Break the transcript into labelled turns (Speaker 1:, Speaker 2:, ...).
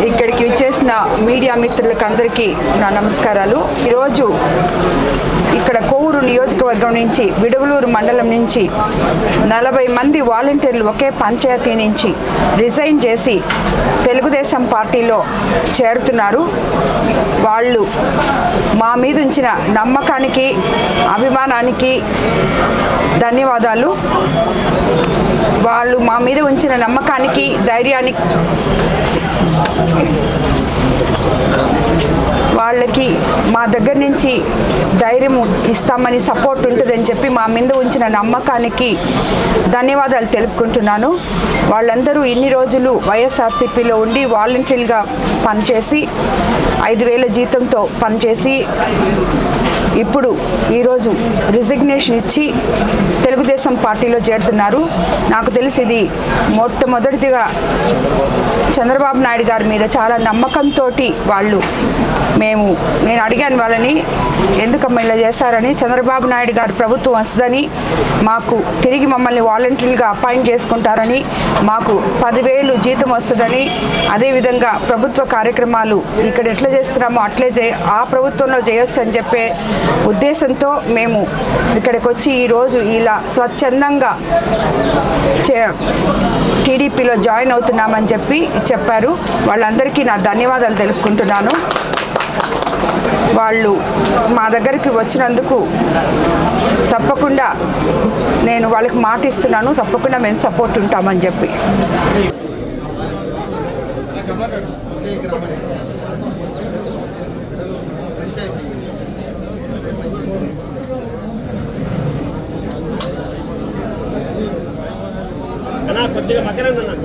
Speaker 1: ఇక్కడికి విచ్చేసిన మీడియా మిత్రులకు అందరికీ నా నమస్కారాలు. ఈరోజు ఇక్కడ కొవ్వూరు నియోజకవర్గం నుంచి విడవలూరు మండలం నుంచి 40 మంది వాలంటీర్లు ఒకే పంచాయతీ నుంచి రిజైన్ చేసి తెలుగుదేశం పార్టీలో చేరుతున్నారు. వాళ్ళు మా మీద ఉంచిన నమ్మకానికి అభిమానానికి ధన్యవాదాలు. వాళ్ళు మా మీద ఉంచిన నమ్మకానికి ధైర్యానికి వాళ్ళకి మా దగ్గర నుంచి ధైర్యం ఇస్తామని సపోర్ట్ ఉంటుందని చెప్పి మా మీద ఉంచిన నమ్మకానికి ధన్యవాదాలు తెలుపుకుంటున్నాను. వాళ్ళందరూ ఇన్ని రోజులు వైఎస్ఆర్సీపీలో ఉండి వాలంటీర్గా పనిచేసి 5,000 జీతంతో పనిచేసి ఇప్పుడు ఈరోజు రిజిగ్నేషన్ ఇచ్చి తెలుగుదేశం పార్టీలో చేరుతున్నారు. నాకు తెలిసి ఇది మొట్టమొదటిగా చంద్రబాబు నాయుడు గారి మీద చాలా నమ్మకంతో వాళ్ళు నేను అడిగాను వాళ్ళని, ఎందుకమ్మా ఇలా చేశారని. చంద్రబాబు నాయుడు గారు ప్రభుత్వం వస్తుందని, మాకు తిరిగి మమ్మల్ని వాలంటీర్లుగా అపాయింట్ చేసుకుంటారని, మాకు 10,000 జీతం వస్తుందని, అదేవిధంగా ప్రభుత్వ కార్యక్రమాలు ఇక్కడ ఎట్లా చేస్తున్నామో అట్లే ఆ ప్రభుత్వంలో చేయొచ్చు అని చెప్పే ఉద్దేశంతో మేము ఇక్కడికి వచ్చి ఈరోజు ఇలా స్వచ్ఛందంగా టీడీపీలో జాయిన్ అవుతున్నామని చెప్పారు. వాళ్ళందరికీ నా ధన్యవాదాలు తెలుపుకుంటున్నాను. వాళ్ళు మా దగ్గరికి వచ్చినందుకు తప్పకుండా నేను వాళ్ళకి మాట ఇస్తున్నాను, తప్పకుండా మేము సపోర్ట్ ఉంటామని చెప్పి.
Speaker 2: కొద్దిగా మకరంగా సార్